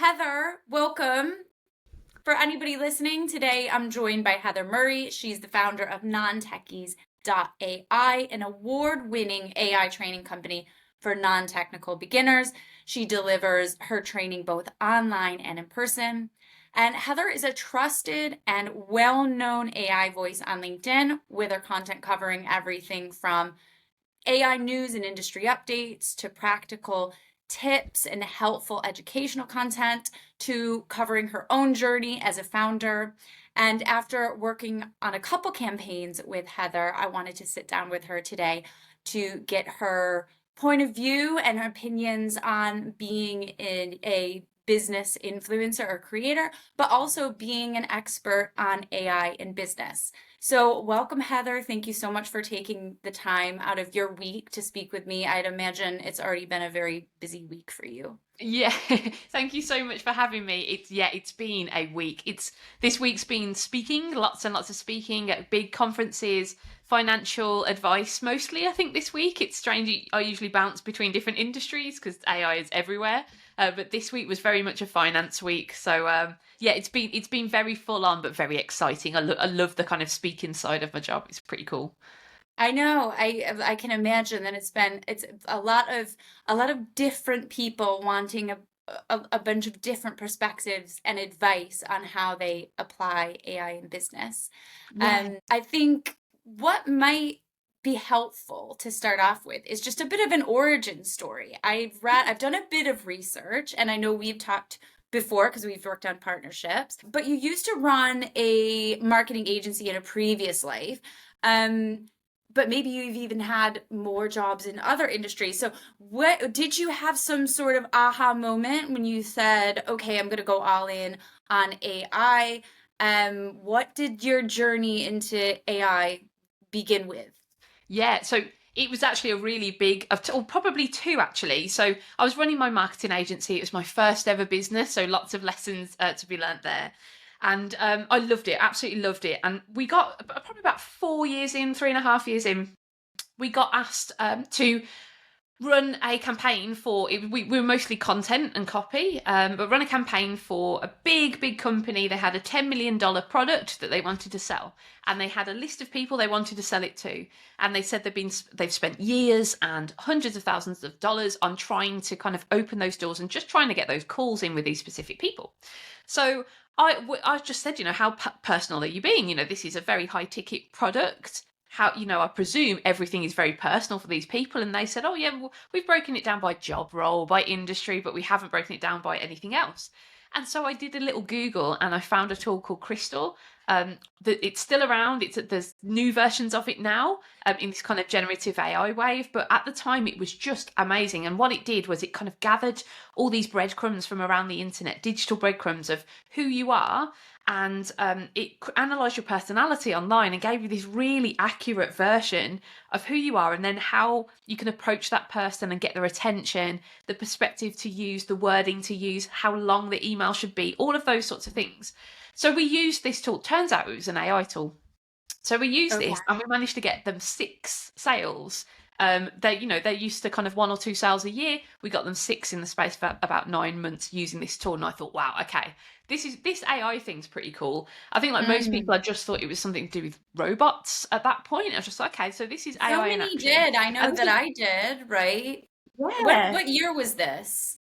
Heather, welcome. For anybody listening, today I'm joined by Heather Murray. She's the founder of nontechies.ai, an award-winning AI training company for non-technical beginners. She delivers her training both online and in person. And Heather is a trusted and well-known AI voice on LinkedIn with her content covering everything from AI news and industry updates to practical tips and helpful educational content to covering her own journey as a founder. And after working on a couple campaigns with Heather, I wanted to sit down with her today to get her point of view and her opinions on being in a business influencer or creator, but also being an expert on AI in business. So welcome, Heather. Thank you so much for taking the time out of your week to speak with me. I'd imagine it's already been a very busy week for you. Yeah, thank you so much for having me. It's been a week. This week's been speaking, lots and lots of speaking at big conferences, financial advice mostly. I think this week it's strange. I usually bounce between different industries because AI is everywhere. But this week was very much a finance week. So yeah, it's been very full on, but very exciting. I love the kind of speaking side of my job. It's pretty cool. I know. I can imagine that it's a lot of different people wanting a bunch of different perspectives and advice on how they apply AI in business. Yeah. I think what might be helpful to start off with is just a bit of an origin story. I've done a bit of research, and I know we've talked before because we've worked on partnerships, but you used to run a marketing agency in a previous life. Um, but maybe you've even had more jobs in other industries. So what did you have some sort of aha moment when you said, okay, I'm going to go all in on AI? What did your journey into AI begin with? Yeah, so it was actually a really big, or probably two actually. So I was running my marketing agency. It was my first ever business, so lots of lessons to be learnt there. And I loved it, absolutely loved it. And we got probably about 4 years in, 3.5 years in, we got asked to run a campaign for we were mostly content and copy, but run a campaign for a big company. They had a $10 million product that they wanted to sell, and they had a list of people they wanted to sell it to, and they said they've spent years and hundreds of thousands of dollars on trying to kind of open those doors and just trying to get those calls in with these specific people. So I just said, how personal are you being? This is a very high ticket product. How, I presume everything is very personal for these people. And they said, oh, yeah, well, we've broken it down by job role, by industry, but we haven't broken it down by anything else. And so I did a little Google and I found a tool called Crystal. It's still around. There's new versions of it now in this kind of generative AI wave. But at the time, it was just amazing. And what it did was it kind of gathered all these breadcrumbs from around the internet, digital breadcrumbs of who you are, and it analysed your personality online and gave you this really accurate version of who you are, and then how you can approach that person and get their attention, the perspective to use, the wording to use, how long the email should be, all of those sorts of things. So we used this tool. Turns out it was an AI tool. So we used Okay. this and we managed to get them 6 sales. They're used to kind of 1 or 2 sales a year. We got them 6 in the space of about 9 months using this tool. And I thought, wow, okay, this AI thing's pretty cool. I think like most people, Mm. I just thought it was something to do with robots at that point. I was just like, okay, so this is So AI in many action. did. I know And this that is, I did, right? What yeah. what year was this?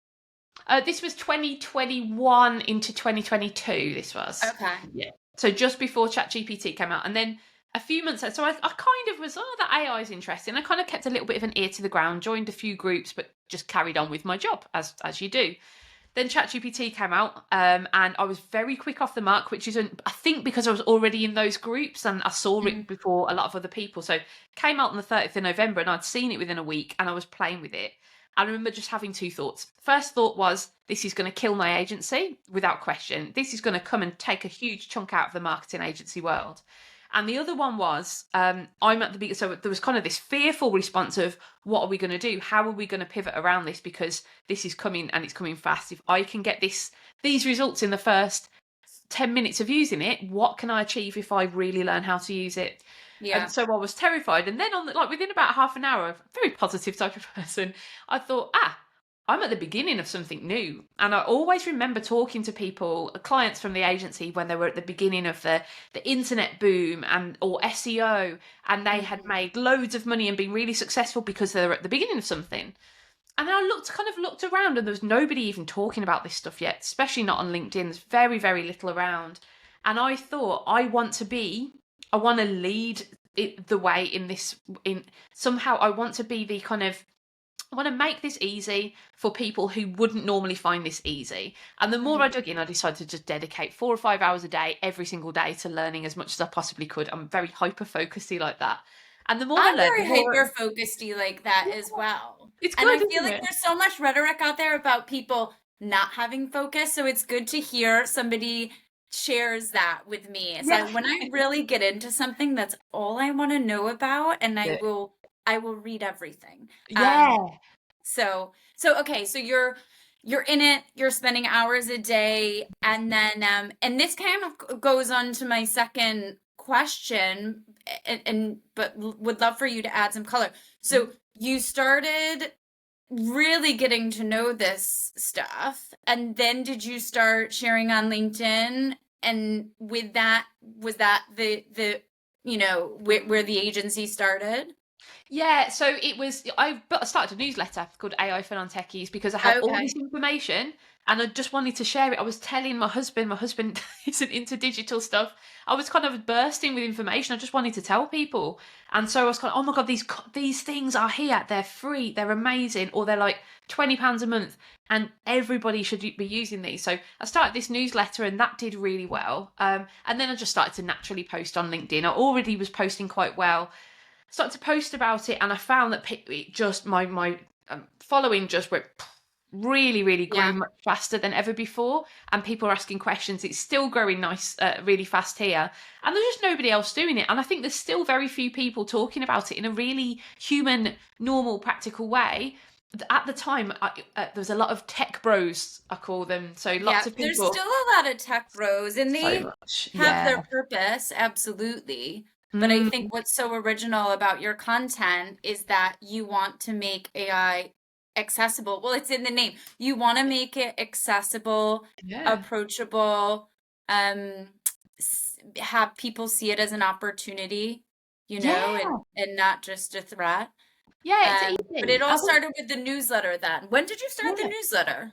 This was 2021 into 2022. This was, Okay. yeah. So just before ChatGPT came out, and then a few months later, so I kind of was, oh, that AI is interesting. I kind of kept a little bit of an ear to the ground, joined a few groups, but just carried on with my job as you do. Then ChatGPT came out, and I was very quick off the mark, which isn't, I think, because I was already in those groups and I saw Mm. it before a lot of other people. So came out on the 30th of November, and I'd seen it within a week, and I was playing with it. I remember just having two thoughts. First thought was, this is going to kill my agency without question. This is going to come and take a huge chunk out of the marketing agency world. And the other one was, I'm at the beginning. So there was kind of this fearful response of, what are we going to do? How are we going to pivot around this? Because this is coming and it's coming fast. If I can get these results in the first 10 minutes of using it, what can I achieve if I really learn how to use it? And Yeah. so I was terrified. And then within about half an hour, a very positive type of person, I thought, I'm at the beginning of something new. And I always remember talking to people, clients from the agency, when they were at the beginning of the internet boom and or SEO, and they had Mhm. made loads of money and been really successful because they were at the beginning of something. And I looked around, and there was nobody even talking about this stuff yet, especially not on LinkedIn. There's very, very little around. And I thought, I want to lead the way in this. In somehow, I want to be the kind of, I want to make this easy for people who wouldn't normally find this easy. And the more I Mhm. dug in, I decided to just dedicate 4 or 5 hours a day, every single day, to learning as much as I possibly could. I'm very hyper focusy like that. And the more I I'm learned, the very more, hyper focused like that yeah, as well. it's And I good, feel isn't like it? there's so much rhetoric out there about people not having focus. So it's good to hear somebody shares that with me. So Yeah. when I really get into something, that's all I want to know about, and I will read everything. Yeah. So okay, so you're in it, you're spending hours a day, and then and this kind of goes on to my second question, and but would love for you to add some color. Mhm. So you started really getting to know this stuff, and then did you start sharing on LinkedIn? And with that, was that the where the agency started? Yeah, so it was. I started a newsletter called AI for Non-Techies because I had all Okay. this information and I just wanted to share it. I was telling my husband, isn't into digital stuff. I was kind of bursting with information. I just wanted to tell people, and so I was kind of, oh my god, these things are here. They're free. They're amazing, or they're like £20 a month, and everybody should be using these. So I started this newsletter, and that did really well. And then I just started to naturally post on LinkedIn. I already was posting quite well, started to post about it, and I found that it just my following just went really, really grew Yeah. much faster than ever before, and people are asking questions. It's still growing nice, really fast here, and there's just nobody else doing it. And I think there's still very few people talking about it in a really human, normal, practical way. At the time, there was a lot of tech bros, I call them. So Yeah, lots of there's people, still a lot of tech bros, and so they much, have yeah. their purpose, absolutely. But I think Mm, what's so original about your content is that you want to make AI accessible. Well, it's in the name. You want to make it accessible, yeah, approachable, um, have people see it as an opportunity, yeah, and not just a threat. yeah. It's But it easy. all I think, started with the newsletter then. When did you start the yeah. newsletter?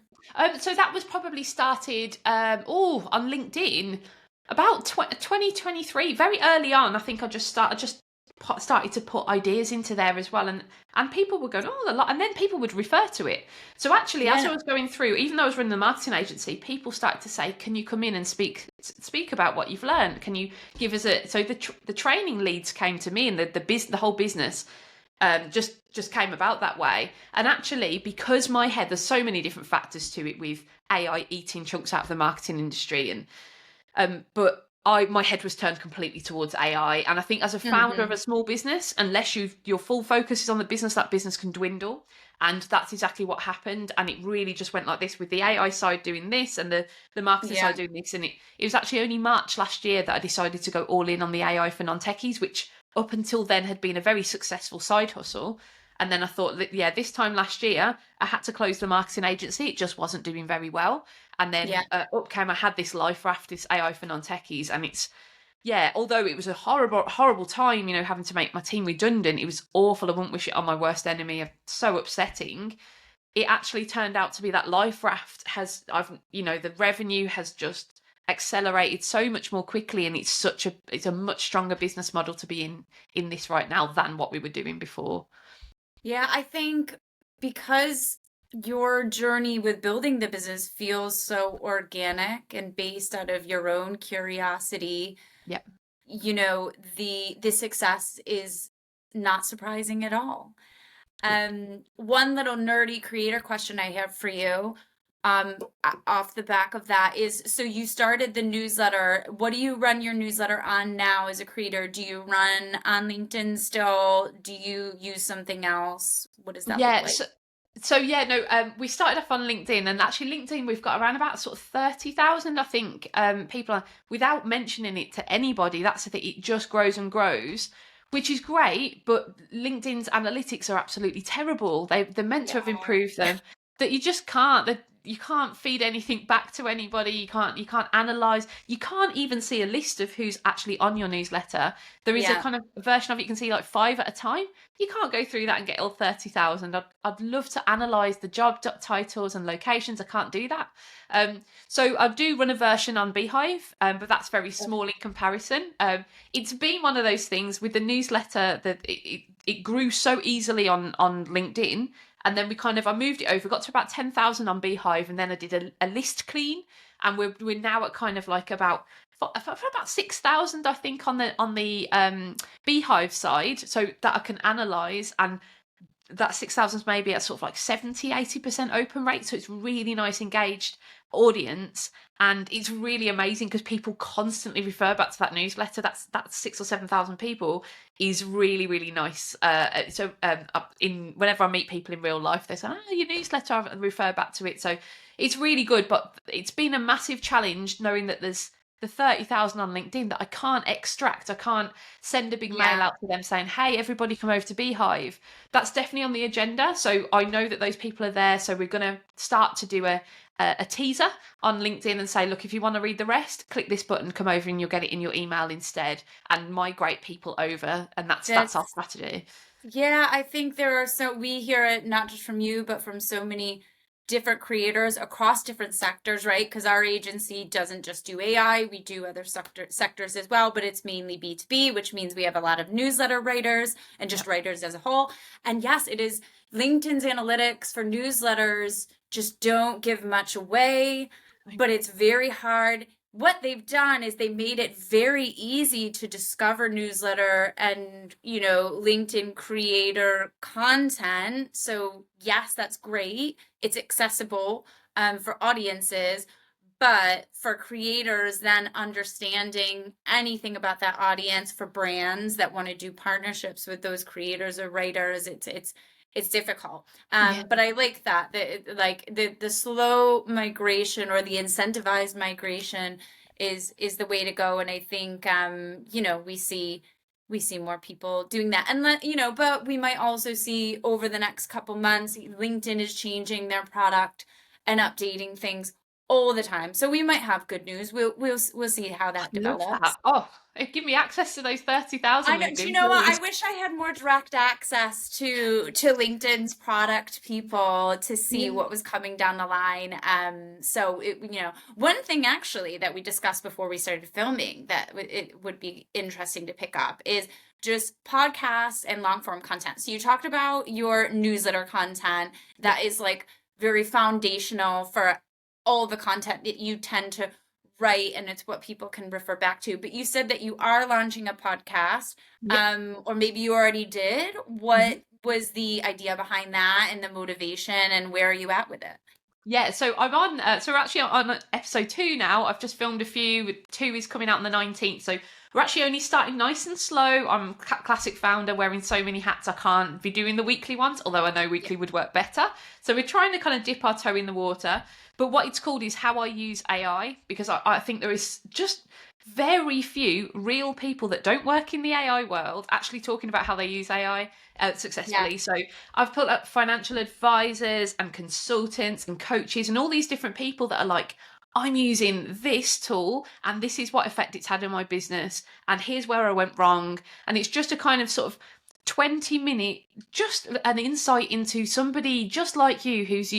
So that was probably started on LinkedIn about 2023, very early on. I think I just started to put ideas into there as well, and people were going, oh, a lot, and then people would refer to it. So actually, as I Yeah. was going through, even though I was running the marketing agency, people started to say, can you come in and speak about what you've learned? Can you give us a, so the training leads came to me, and the whole business just came about that way. And actually, because my head, there's so many different factors to it with AI eating chunks out of the marketing industry, and but my head was turned completely towards AI. And I think as a founder of Hmm. a small business, unless your full focus is on the business, that business can dwindle. And that's exactly what happened. And it really just went like this, with the AI side doing this and the marketing Yeah. side doing this. And it was actually only March last year that I decided to go all in on the AI for non-techies, which up until then had been a very successful side hustle. And then I thought that, yeah, this time last year, I had to close the marketing agency. It just wasn't doing very well. And Yeah. then up came, I had this life raft, this AI for non-techies. And it's, yeah, although it was a horrible, horrible time, having to make my team redundant, it was awful. I wouldn't wish it on my worst enemy. So upsetting. It actually turned out to be that life raft the revenue has just accelerated so much more quickly, and it's a much stronger business model to be in this right now than what we were doing before. Yeah, I think because your journey with building the business feels so organic and based out of your own curiosity, Yeah. the success is not surprising at all. One little nerdy creator question I have for you, um, off the back of that is, so you started the newsletter. What do you run your newsletter on now as a creator? Do you run on LinkedIn still? Do you use something else? What does that look Yeah, like? so yeah, no, we started off on LinkedIn, and actually LinkedIn we've got around about sort of 30,000, I think, people without mentioning it to anybody. That's the thing; it just grows and grows, which is great. But LinkedIn's analytics are absolutely terrible. They're meant to have Yeah. improved them. that you just can't, that you can't feed anything back to anybody. You can't analyze, you can't even see a list of who's actually on your newsletter. There is a Yeah. kind of version of it you can see like 5 at a time. You can't go through that and get all 30,000. I'd love to analyze the job titles and locations. I can't do that. So I do run a version on Beehive, but that's very small in comparison. It's been one of those things with the newsletter that it grew so easily on LinkedIn, and then I moved it over, got to about 10,000 on Beehive, and then I did a list clean, and we're now at kind of like for about 6,000, I think, on the Beehive side, so that I can analyze. And that 6,000 is maybe at sort of like 70-80% open rate, so it's really nice engaged audience, and it's really amazing because people constantly refer back to that newsletter. That's 6 or 7,000 people is really, really nice. In whenever I meet people in real life, they say, "Oh, your newsletter," I refer back to it, so it's really good. But it's been a massive challenge knowing that there's the 30,000 on LinkedIn that I can't extract. I can't send a big mail Yeah. out to them saying, "Hey, everybody come over to Beehive." That's definitely on the agenda. So I know that those people are there. So we're going to start to do a teaser on LinkedIn and say, look, if you want to read the rest, click this button, come over, and you'll get it in your email instead, and migrate people over. And that's our That's strategy. Yeah, I think there are we hear it not just from you, but from so many different creators across different sectors, right? Because our agency doesn't just do AI, we do other sectors as well, but it's mainly B2B, which means we have a lot of newsletter writers and just Yep. writers as a whole. And yes, it is LinkedIn's analytics for newsletters just don't give much away, but it's very hard. What they've done is they made it very easy to discover newsletter and, LinkedIn creator content. So yes, that's great. It's accessible for audiences, but for creators, then understanding anything about that audience for brands that want to do partnerships with those creators or writers, it's difficult. Yeah. But I like that like the slow migration or the incentivized migration is the way to go. And I think we see more people doing that. And but we might also see over the next couple months, LinkedIn is changing their product and updating things all the time. So we might have good news. We'll see how I that love that. develops. Oh, give me access to those 30,000 I know. Do you LinkedIn, know what? I please. wish I had more direct access to LinkedIn's product people to see Yeah. what was coming down the line. So one thing actually that we discussed before we started filming that it would be interesting to pick up is just podcasts and long form content. So you talked about your newsletter content Yeah. that is like very foundational for all the content that you tend to write, and it's what people can refer back to. But you said that you are launching a podcast, Yeah. or maybe you already did. Mhm. What was the idea behind that and the motivation, and where are you at with it? Yeah, so I'm on. So we're actually on episode 2 now. I've just filmed a few. 2 is coming out on the 19th. So we're actually only starting nice and slow. I'm classic founder wearing so many hats. I can't be doing the weekly ones, although I know Yeah. weekly would work better. So we're trying to kind of dip our toe in the water. But what it's called is How I Use AI, because I think there is just very few real people that don't work in the AI world actually talking about how they use AI Yeah. successfully. So I've put up financial advisors and consultants and coaches and all these different people that are like, I'm using this tool and this is what effect it's had on my business. And here's where I went wrong. And it's just a kind of sort of 20-minute, just an insight into somebody just like you who's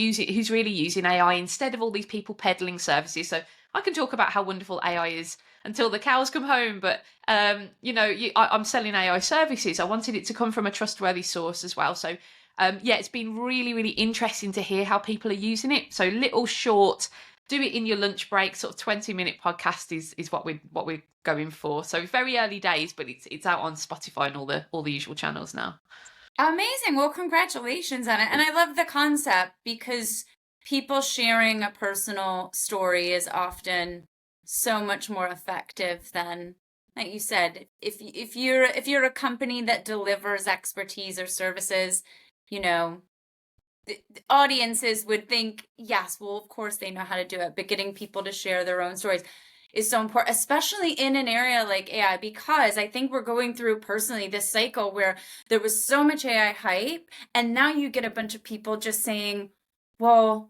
really using AI instead of all these people peddling services. So I can talk about how wonderful AI is until the cows come home. But I'm selling AI services. I wanted it to come from a trustworthy source as well. So yeah, it's been really, really interesting to hear how people are using it. So little short, do it in your lunch break, sort of 20-minute podcast is what we're going for. So very early days, but it's out on Spotify and all the usual channels now. Amazing. Well, congratulations on it. And I love the concept because people sharing a personal story is often so much more effective than, like you said, if you're a company that delivers expertise or services, you know, the audiences would think, yes, well, of course they know how to do it, but getting people to share their own stories is so important, especially in an area like AI, because I think we're going through personally this cycle where there was so much AI hype, and now you get a bunch of people just saying, well,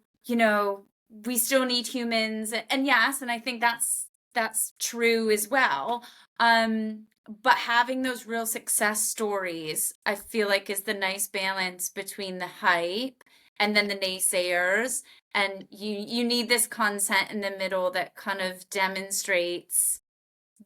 we still need humans, and yes, and I think that's true as well. But having those real success stories, I feel like is the nice balance between the hype and then the naysayers, and you need this content in the middle that kind of demonstrates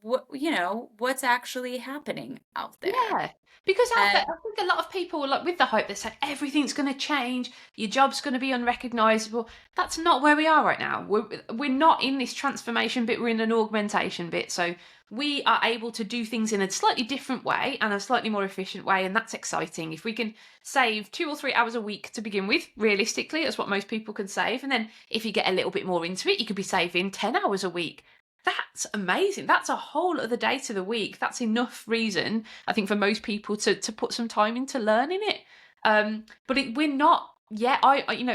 what's actually happening out there. Yeah, because out there, And I think a lot of people, like with the hope, they say everything's going to change, your job's going to be unrecognizable. That's not where we are right now. We're not in this transformation bit, we're in an augmentation bit. So we are able to do things in a slightly different way and a slightly more efficient way, and that's exciting. If we can save 2 or 3 hours a week to begin with, realistically, that's what most people can save. And then if you get a little bit more into it, you could be saving 10 hours a week. That's amazing. That's a whole other day to the week. That's enough reason, I think, for most people to put some time into learning it. But we're not yet.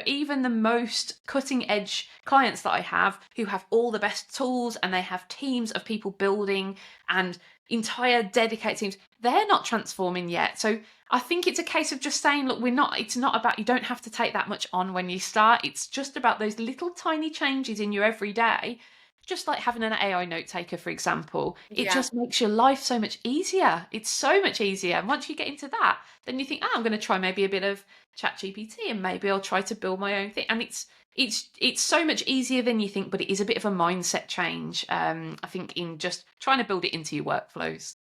Even the most cutting edge clients that I have, who have all the best tools and they have teams of people building and entire dedicated teams, they're not transforming yet. So I think it's a case of just saying, look, it's not about, you don't have to take that much on when you start. It's just about those little tiny changes in your everyday, just like having an AI note taker, for example. It yeah. just makes your life so much easier. It's so much easier. And once you get into that, then you think, I'm going to try maybe a bit of ChatGPT, and maybe I'll try to build my own thing. And it's so much easier than you think, but it is a bit of a mindset change. I think, in just trying to build it into your workflows.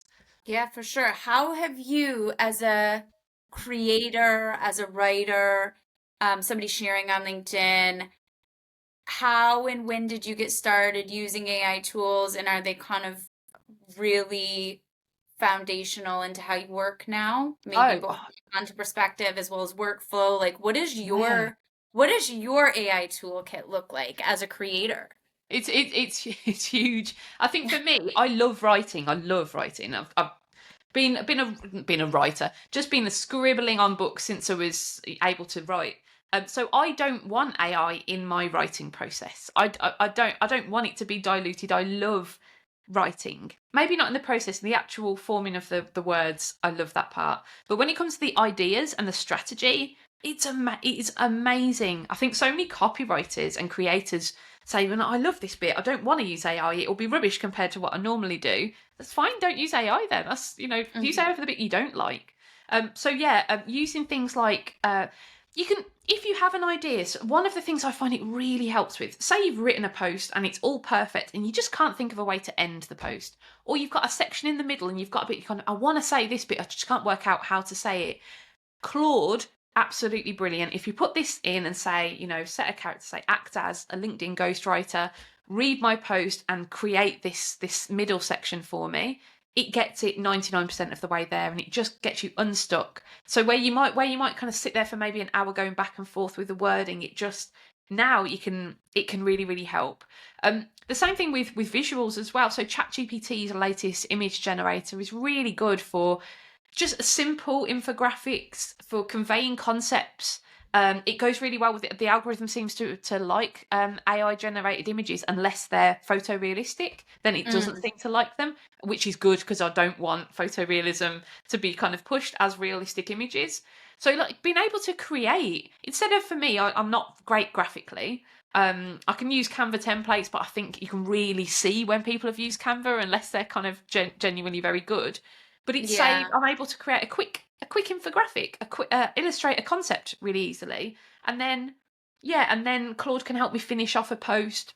Yeah, for sure. How have you, as a creator, as a writer, somebody sharing on LinkedIn, how and when did you get started using AI tools, and are they kind of really foundational into how you work now? Maybe Oh, both onto perspective as well as workflow. Like, yeah. what does your AI toolkit look like as a creator? It's huge. I think for me, I love writing. I love writing. I've been a writer, just been scribbling on books since I was able to write. So I don't want AI in my writing process. I don't want it to be diluted. I love writing. Maybe not in the process, in the actual forming of the words. I love that part. But when it comes to the ideas and the strategy, it is amazing. I think so many copywriters and creators say, well, I love this bit, I don't want to use AI, it'll be rubbish compared to what I normally do. That's fine, don't use AI then. That's, use Mhm. AI for the bit you don't like. So yeah, using things like, you can, if you have an idea, so one of the things I find it really helps with, say you've written a post and it's all perfect and you just can't think of a way to end the post, or you've got a section in the middle and you've got a bit, you kind of, I want to say this bit, I just can't work out how to say it. Claude, absolutely brilliant. If you put this in and say, set a character, say act as a LinkedIn ghostwriter, read my post and create this middle section for me, it gets it 99% of the way there, and it just gets you unstuck. So where you might kind of sit there for maybe an hour going back and forth with the wording, it can really, really help. The same thing with visuals as well. So ChatGPT's latest image generator is really good for just simple infographics, for conveying concepts. It goes really well with it. The algorithm seems to like AI generated images unless they're photorealistic. Then it doesn't Mm. seem to like them, which is good because I don't want photorealism to be kind of pushed as realistic images. So like being able to create, instead of, for me, I'm not great graphically. I can use Canva templates, but I think you can really see when people have used Canva unless they're kind of genuinely very good. But it's saved. Yeah. I'm able to create a quick infographic, illustrate a concept really easily, and then Claude can help me finish off a post.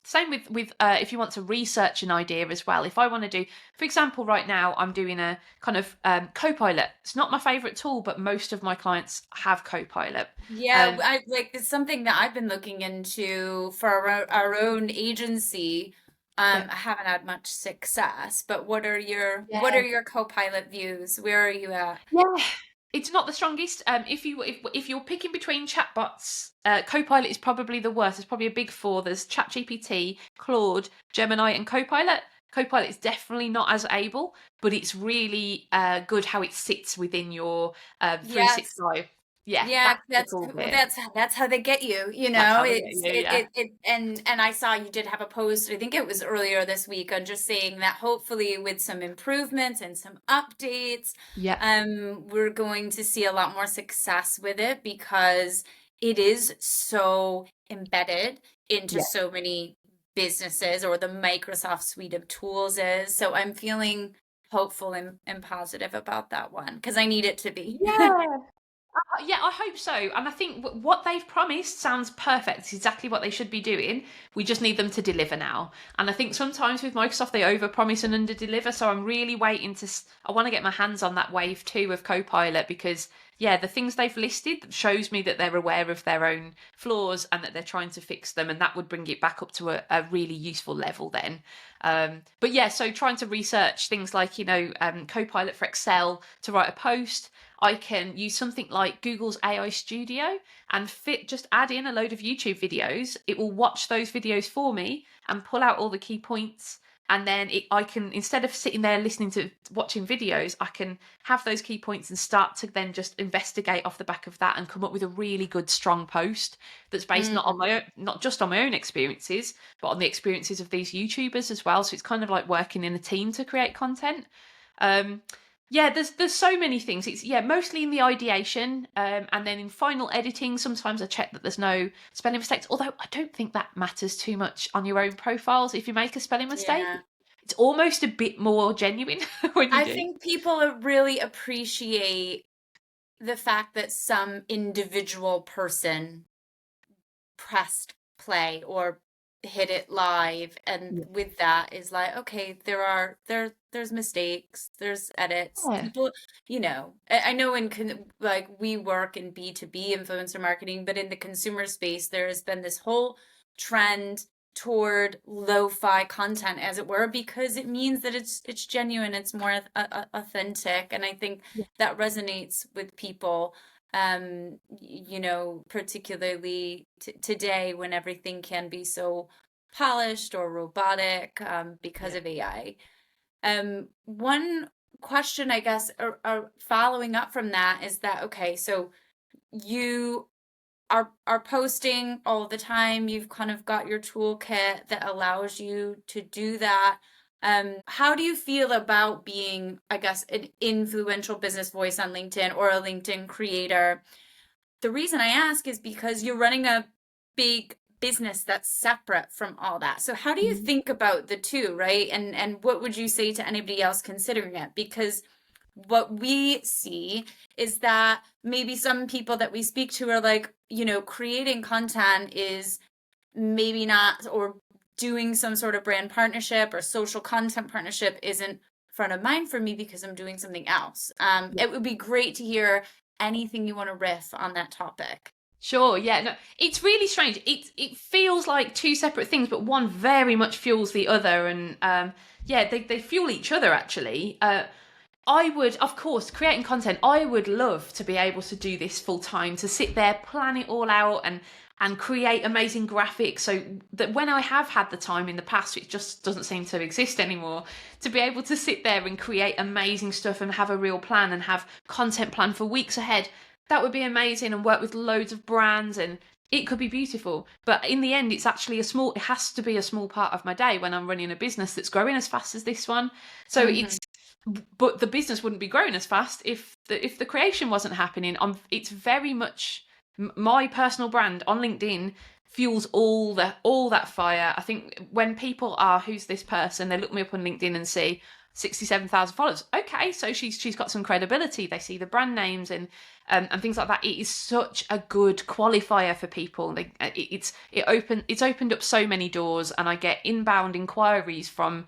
Same with if you want to research an idea as well. If I want to do, for example, right now I'm doing a kind of Copilot. It's not my favorite tool, but most of my clients have Copilot. Yeah, Um, I like it's something that I've been looking into for our own agency. yeah, I haven't had much success, but what are yeah. your co-pilot views? Where are you at? Yeah, it's not the strongest. If you're picking between chatbots, Copilot is probably the worst. There's probably a big four. There's ChatGPT, Claude, Gemini, and Copilot. Copilot is definitely not as able, but it's really good how it sits within your Yes. 365. Yeah, Yeah, that's the cool bit. that's how they get you, That's how they get It's you. Yeah, and I saw you did have a post, I think it was earlier this week, on just saying that hopefully with some improvements and some updates, yeah, we're going to see a lot more success with it because it is so embedded into Yeah. so many businesses, or the Microsoft suite of tools is. So I'm feeling hopeful and positive about that one because I need it to be. Yeah. Yeah, I hope so. And I think what they've promised sounds perfect. It's exactly what they should be doing. We just need them to deliver now. And I think sometimes with Microsoft, they overpromise and underdeliver. So I'm really waiting to, I want to get my hands on that wave two of Copilot because, yeah, the things they've listed shows me that they're aware of their own flaws and that they're trying to fix them. And that would bring it back up to a really useful level then. But yeah, so trying to research things like, Copilot for Excel to write a post. I can use something like Google's AI Studio and just add in a load of YouTube videos. It will watch those videos for me and pull out all the key points. And then I can, instead of sitting there listening to watching videos, I can have those key points and start to then just investigate off the back of that and come up with a really good, strong post that's based not on Mm. my own, not just on my own experiences, but on the experiences of these YouTubers as well. So it's kind of like working in a team to create content. Um, yeah, there's so many things. It's mostly in the ideation, and then in final editing. Sometimes I check that there's no spelling mistakes. Although I don't think that matters too much on your own profiles. If you make a spelling mistake, Yeah. it's almost a bit more genuine when you I do. think people really appreciate the fact that some individual person pressed play or hit it live, and Yeah. with that is like, okay, there's mistakes, there's edits, Yeah. people, I know like we work in B2B influencer marketing, but in the consumer space there has been this whole trend toward lo-fi content, as it were, because it means that it's genuine, it's more authentic, and I think Yeah. that resonates with people, particularly today when everything can be so polished or robotic, because Yeah. of AI. One question, I guess, following up from that is that, okay, so you are posting all the time. You've kind of got your toolkit that allows you to do that. How do you feel about being, I guess, an influential business voice on LinkedIn or a LinkedIn creator? The reason I ask is because you're running a big business that's separate from all that. So how do you Mhm. think about the two, right? And what would you say to anybody else considering it? Because what we see is that maybe some people that we speak to are like, creating content is maybe not, or doing some sort of brand partnership or social content partnership isn't front of mind for me because I'm doing something else. It would be great to hear anything you want to riff on that topic. Sure, yeah. No, it's really strange. It feels like two separate things, but one very much fuels the other, and yeah, they fuel each other actually. I would, of course, creating content, I would love to be able to do this full time, to sit there, plan it all out and create amazing graphics so that when I have had the time in the past, which just doesn't seem to exist anymore, to be able to sit there and create amazing stuff and have a real plan and have content plan for weeks ahead. That would be amazing and work with loads of brands and it could be beautiful. But in the end, it has to be a small part of my day when I'm running a business that's growing as fast as this one. So Hmm. it's but the business wouldn't be growing as fast if the creation wasn't happening. It's very much my personal brand on LinkedIn fuels all that fire. I think when people are who's this person, they look me up on LinkedIn and see 67,000 followers. Okay, so she's got some credibility. They see the brand names and things like that. It is such a good qualifier for people. It's opened up so many doors, and I get inbound inquiries from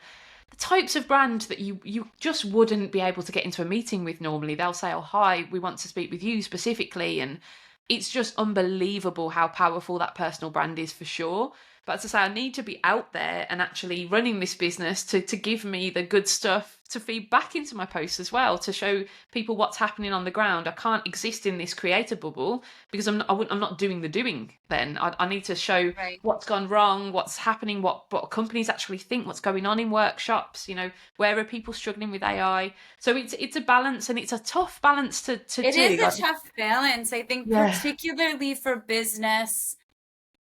the types of brand that you just wouldn't be able to get into a meeting with normally. They'll say, "Oh, hi, we want to speak with you specifically," and it's just unbelievable how powerful that personal brand is for sure. But as I say, I need to be out there and actually running this business to give me the good stuff to feed back into my posts as well, to show people what's happening on the ground. I can't exist in this creator bubble because I'm not doing the doing then. I need to show Right. what's gone wrong, what's happening, what companies actually think, what's going on in workshops, where are people struggling with AI. So it's a balance and it's a tough balance to It do. is Like, a tough balance, I think, yeah. particularly for business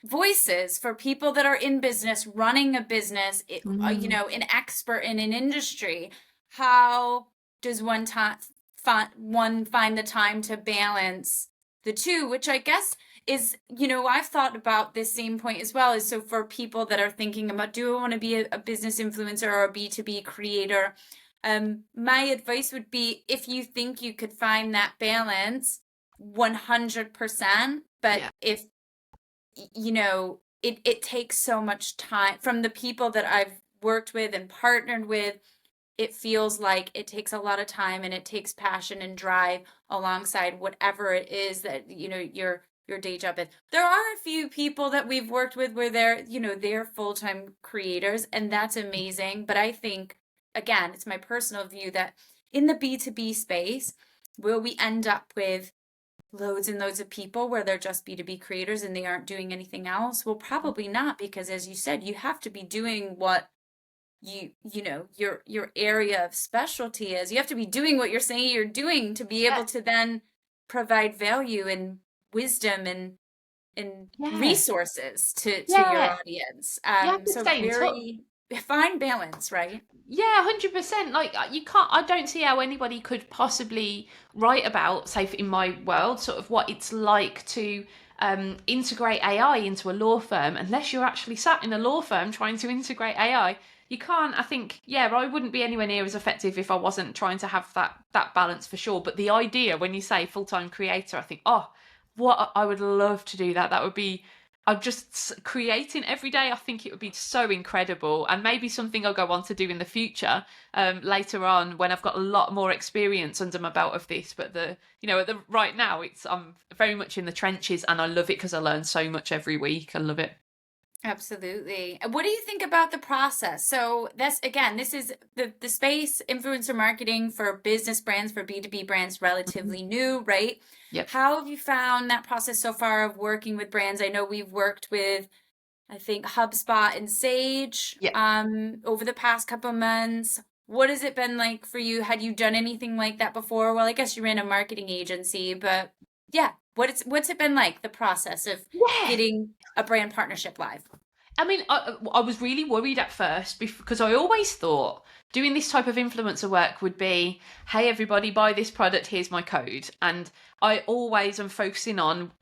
voices, for people that are in business, running a business, Mm. an expert in an industry. How does one find the time to balance the two? Which I guess is, I've thought about this same point as well. Is so for people that are thinking about, do I want to be a business influencer or a B2B creator? My advice would be, if you think you could find that balance, 100%. But Yeah. if, it takes so much time from the people that I've worked with and partnered with. It feels like it takes a lot of time, and it takes passion and drive alongside whatever it is that, your day job is. There are a few people that we've worked with where they're full-time creators, and that's amazing. But I think, again, it's my personal view that in the B2B space, will we end up with loads and loads of people where they're just B2B creators and they aren't doing anything else? Well, probably not, because as you said, you have to be doing what your area of specialty is. You have to be doing what you're saying you're doing to be Yeah. able to then provide value and wisdom and Yeah. resources to your Yeah. audience. You have to So stay in touch. very fine balance, right? Yeah, 100%. Like you can't, I don't see how anybody could possibly write about, say, in my world, sort of what it's like to integrate AI into a law firm unless you're actually sat in a law firm trying to integrate AI. You can't, I think, yeah, I wouldn't be anywhere near as effective if I wasn't trying to have that balance for sure. But the idea when you say full-time creator, I think, oh, what I would love to do that. That would be I'm just creating every day. I think it would be so incredible, and maybe something I'll go on to do in the future, later on when I've got a lot more experience under my belt of this. But right now, I'm very much in the trenches, and I love it because I learn so much every week. I love it. Absolutely. What do you think about the process? So this is the space, influencer marketing for business brands, for B2B brands, Mhm. relatively new, right? Yep. How have you found that process so far of working with brands? I know we've worked with, I think, HubSpot and Sage Yeah. over the past couple months. What has it been like for you? Had you done anything like that before? Well, I guess you ran a marketing agency, but yeah, what's it been like, the process of Yeah. getting a brand partnership live? I mean, I was really worried at first because I always thought doing this type of influencer work would be, hey, everybody, buy this product, here's my code. And I always am focusing on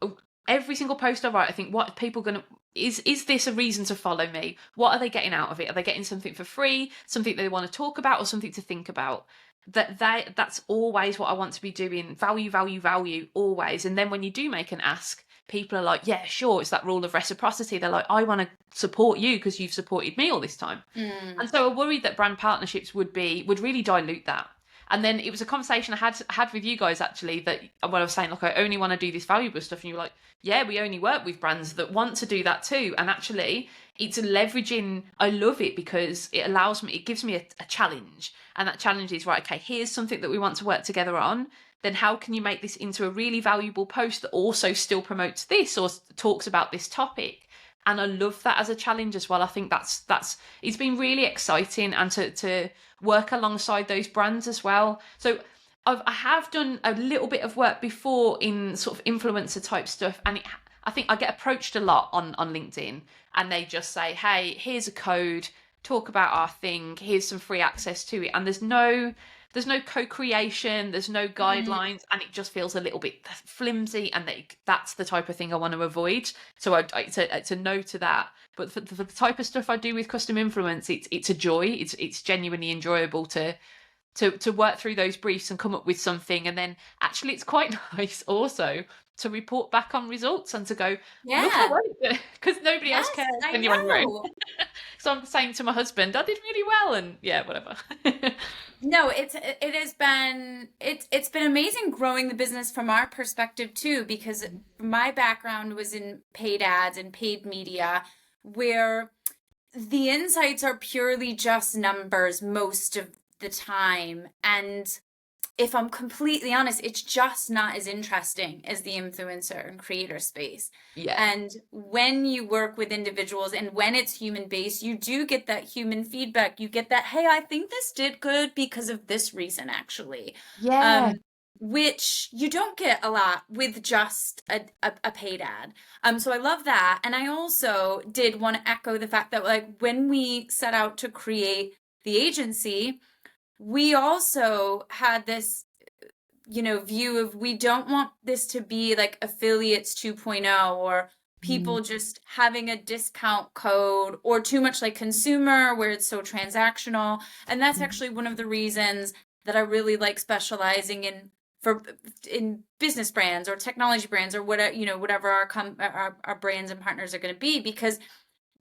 every single post I write. I think, what are people going to, is this a reason to follow me? What are they getting out of it? Are they getting something for free, something they want to talk about, or something to think about? That's always what I want to be doing. Value, value, value, always. And then when you do make an ask, people are like, yeah, sure, it's that rule of reciprocity. They're like, I want to support you because you've supported me all this time. Mm. And so I worried that brand partnerships would really dilute that. And then it was a conversation I had with you guys actually, that when I was saying, look, I only want to do this valuable stuff, and you were like, yeah, we only work with brands that want to do that too. And actually, it's leveraging. I love it because it gives me a challenge, and that challenge is, right, okay, here's something that we want to work together on. Then how can you make this into a really valuable post that also still promotes this or talks about this topic? And I love that as a challenge as well. I think that's it's been really exciting, and to work alongside those brands as well. So I have done a little bit of work before in sort of influencer type stuff, and I think I get approached a lot on LinkedIn, and they just say, hey, here's a code, talk about our thing, here's some free access to it, and there's no co-creation, there's no Mm. guidelines, and it just feels a little bit flimsy, and that's the type of thing I want to avoid. So it's a no to that. But for the type of stuff I do with custom influence, it's a joy. It's genuinely enjoyable to work through those briefs and come up with something. And then actually it's quite nice also to report back on results and to go, look, I Yeah. went it, because nobody else Yes, cares I when you're on your own. know. So I'm saying to my husband, I did really well, and yeah, whatever. No, it's been amazing growing the business from our perspective too, because my background was in paid ads and paid media, where the insights are purely just numbers most of the time. And if I'm completely honest, it's just not as interesting as the influencer and creator space. Yeah. And when you work with individuals and when it's human based, you do get that human feedback. You get that, hey, I think this did good because of this reason, actually. Yeah. Um, which you don't get a lot with just a paid ad. So I love that. And I also did want to echo the fact that, like, when we set out to create the agency, we also had this view of, we don't want this to be like affiliates 2.0, or Mm. people just having a discount code, or too much like consumer where it's so transactional. And that's Mhm. actually one of the reasons that I really like specializing for in business brands or technology brands, or whatever, whatever our brands and partners are going to be, because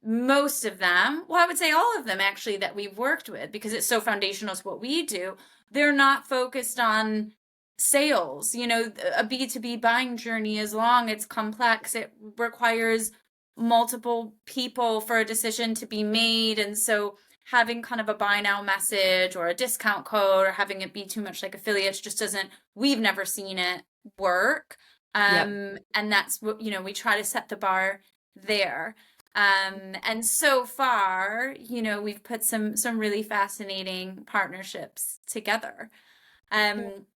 most of them, well, I would say all of them actually that we've worked with, because it's so foundational to what we do, they're not focused on sales. A B2B buying journey is long, it's complex, it requires multiple people for a decision to be made. And so having kind of a buy now message or a discount code, or having it be too much like affiliates, just doesn't, we've never seen it work. Yep. And that's what, we try to set the bar there. And so far, we've put some really fascinating partnerships together. Um,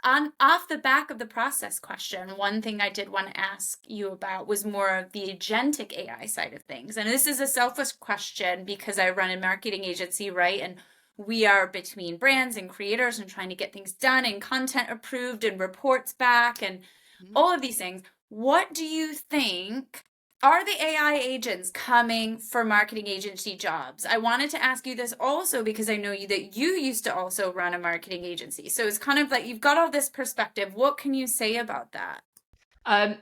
on off the back of the process question, one thing I did want to ask you about was more of the agentic AI side of things. And this is a selfish question because I run a marketing agency, right? And we are between brands and creators and trying to get things done and content approved and reports back and Mhm. all of these things. What do you think? Are the AI agents coming for marketing agency jobs? I wanted to ask you this also because I know that you used to also run a marketing agency. So it's kind of like you've got all this perspective. What can you say about that? Um,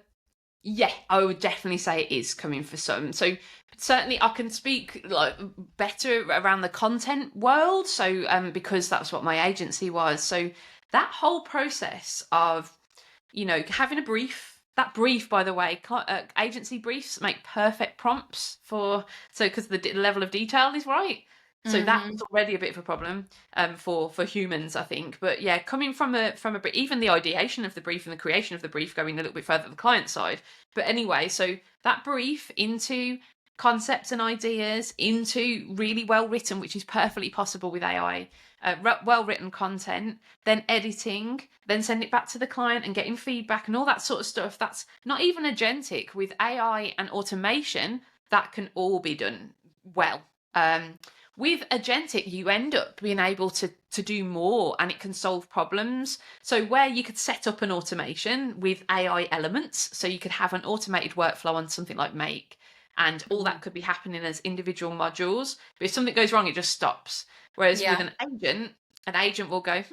yeah, I would definitely say it is coming for some. So certainly I can speak like better around the content world. So because that's what my agency was. So that whole process of having a brief. That brief, by the way, agency briefs make perfect prompts for because the level of detail is right. So that Mm-hmm. was already a bit of a problem for humans, I think. But yeah, coming from a even the ideation of the brief and the creation of the brief going a little bit further to the client side. But anyway, so that brief into concepts and ideas into really well written, which is perfectly possible with AI, well written content, then editing, then send it back to the client and getting feedback and all that sort of stuff. That's not even agentic. With AI and automation, that can all be done well. Um, with agentic, you end up being able to do more and it can solve problems. So where you could set up an automation with AI elements, so you could have an automated workflow on something like Make, and all Mm-hmm. that could be happening as individual modules. But if something goes wrong, it just stops. Whereas with Yeah. an agent will go,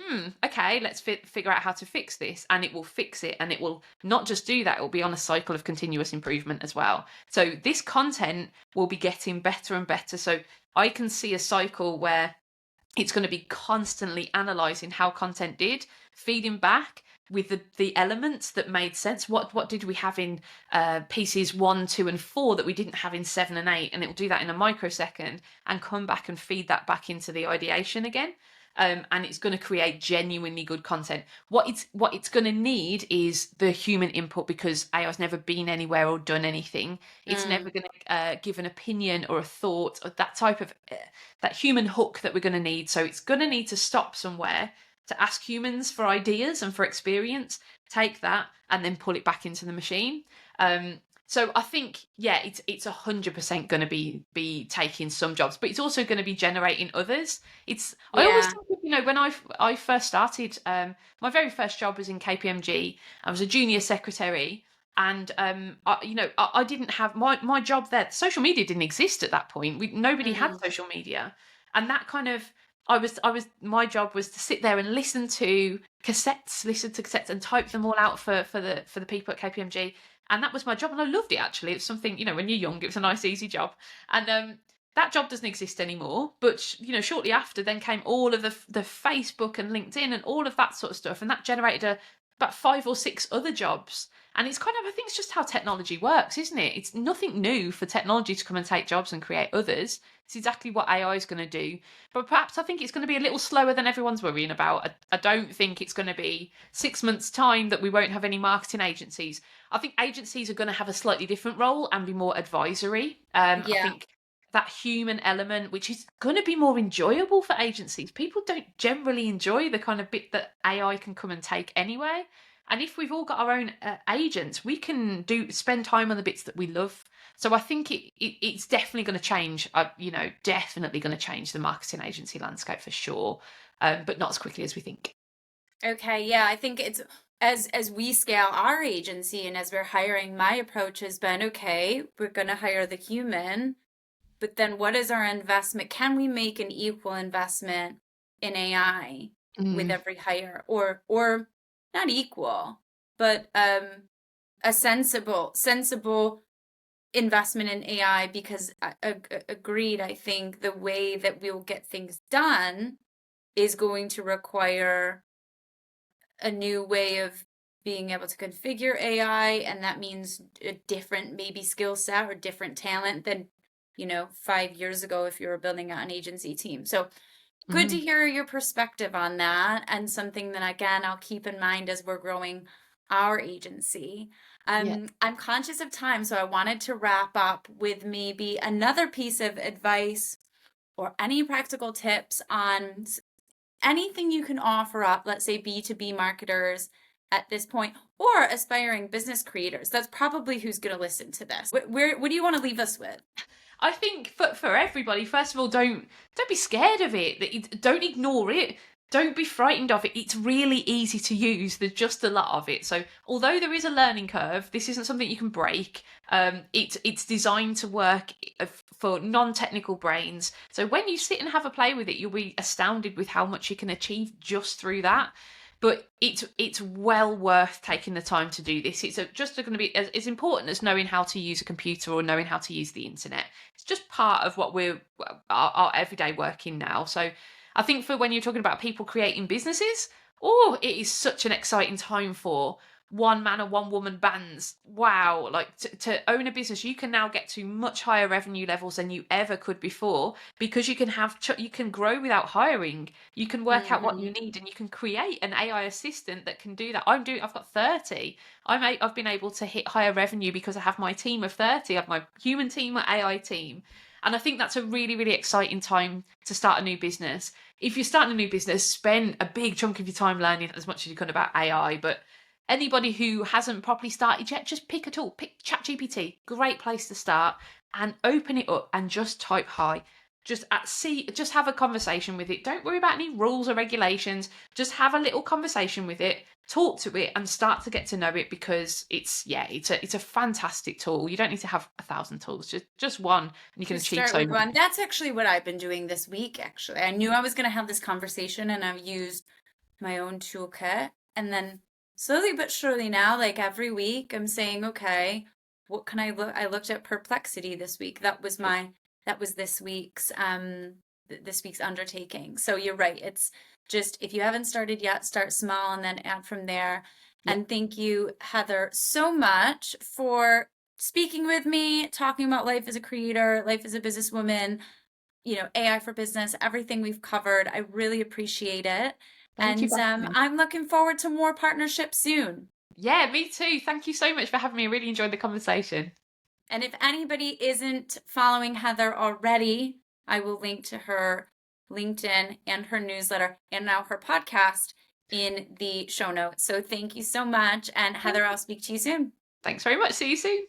okay, let's figure out how to fix this, and it will fix it, and it will not just do that; it will be on a cycle of continuous improvement as well. So this content will be getting better and better. So I can see a cycle where it's going to be constantly analyzing how content did, feeding back with the elements that made sense. What did we have in pieces 1, 2, and 4 that we didn't have in 7 and 8, and it will do that in a microsecond and come back and feed that back into the ideation again. And it's going to create genuinely good content. What it's going to need is the human input, because AI's never been anywhere or done anything. It's never Mm. going to give an opinion or a thought or that type of that human hook that we're going to need. So it's going to need to stop somewhere to ask humans for ideas and for experience, take that, and then pull it back into the machine. So I think, yeah, it's 100% going to be taking some jobs, but it's also going to be generating others. I always Yeah. think of, when I first started, my very first job was in KPMG. I was a junior secretary, and I didn't have my job there. Social media didn't exist at that point. Nobody had Mm. social media, and that kind of I was my job was to sit there and listen to cassettes and type them all out for the people at KPMG, and that was my job, and I loved it actually. It's something, when you're young, it was a nice easy job, and that job doesn't exist anymore. But shortly after, then came all of the Facebook and LinkedIn and all of that sort of stuff, and that generated about 5 or 6 other jobs. And it's kind of, I think it's just how technology works, isn't it? It's nothing new for technology to come and take jobs and create others. It's exactly what AI is going to do. But perhaps I think it's going to be a little slower than everyone's worrying about. I don't think it's going to be 6 months' time that we won't have any marketing agencies. I think agencies are going to have a slightly different role and be more advisory. I Yeah. think that human element, which is going to be more enjoyable for agencies. People don't generally enjoy the kind of bit that AI can come and take anyway. And if we've all got our own agents, we can spend time on the bits that we love. So I think it's definitely going to change. Definitely going to change the marketing agency landscape for sure, but not as quickly as we think. Okay, yeah, I think it's as we scale our agency and as we're hiring, my approach has been, okay, we're going to hire the human, but then what is our investment? Can we make an equal investment in AI with Mm, every hire, or not equal, but a sensible investment in AI? Because agreed, I think the way that we'll get things done is going to require a new way of being able to configure AI, and that means a different maybe skill set or different talent than 5 years ago if you were building out an agency team. So good to mm, hear your perspective on that, and something that again I'll keep in mind as we're growing our agency. yeah. I'm conscious of time, so I wanted to wrap up with maybe another piece of advice or any practical tips on anything you can offer up, let's say B2B marketers at this point, or aspiring business creators. That's probably who's going to listen to this. What do you want to leave us with? I think for everybody, first of all, don't be scared of it. Don't ignore it. Don't be frightened of it. It's really easy to use. There's just a lot of it. So although there is a learning curve, this isn't something you can break. It's designed to work for non-technical brains. So when you sit and have a play with it, you'll be astounded with how much you can achieve just through that. But it's well worth taking the time to do this. It's just going to be as important as knowing how to use a computer or knowing how to use the internet. It's just part of what our everyday working now. So I think for when you're talking about people creating businesses, oh, it is such an exciting time for one man or one woman bands. Wow, like to own a business, you can now get to much higher revenue levels than you ever could before because you can you can grow without hiring. You can work out what you Mm-hmm. need and you can create an AI assistant that can do that. I've got 30. I've been able to hit higher revenue because I have my team of 30. I have my human team, my AI team. And I think that's a really, really exciting time to start a new business. If you're starting a new business, spend a big chunk of your time learning as much as you can about AI. But anybody who hasn't properly started yet, just pick a tool, pick ChatGPT, great place to start, and open it up and just type hi. Just have a conversation with it. Don't worry about any rules or regulations. Just have a little conversation with it, talk to it, and start to get to know it because it's a fantastic tool. You don't need to have 1,000 tools, just one, and you can Just achieve start so with much. one. That's actually what I've been doing this week, actually. I knew I was going to have this conversation, and I've used my own toolkit. And then slowly but surely now, like every week, I'm saying, okay, what can I look? I looked at perplexity this week. That was this week's undertaking. So you're right. It's just if you haven't started yet, start small and then add from there. Yeah, And thank you, Heather, so much for speaking with me, talking about life as a creator, life as a businesswoman, AI for business, everything we've covered. I really appreciate it. thank you And for having me. I'm looking forward to more partnerships soon. Yeah, me too. Thank you so much for having me. I really enjoyed the conversation. And if anybody isn't following Heather already, I will link to her LinkedIn and her newsletter and now her podcast in the show notes. So thank you so much. And Heather, I'll speak to you soon. Thanks very much. See you soon.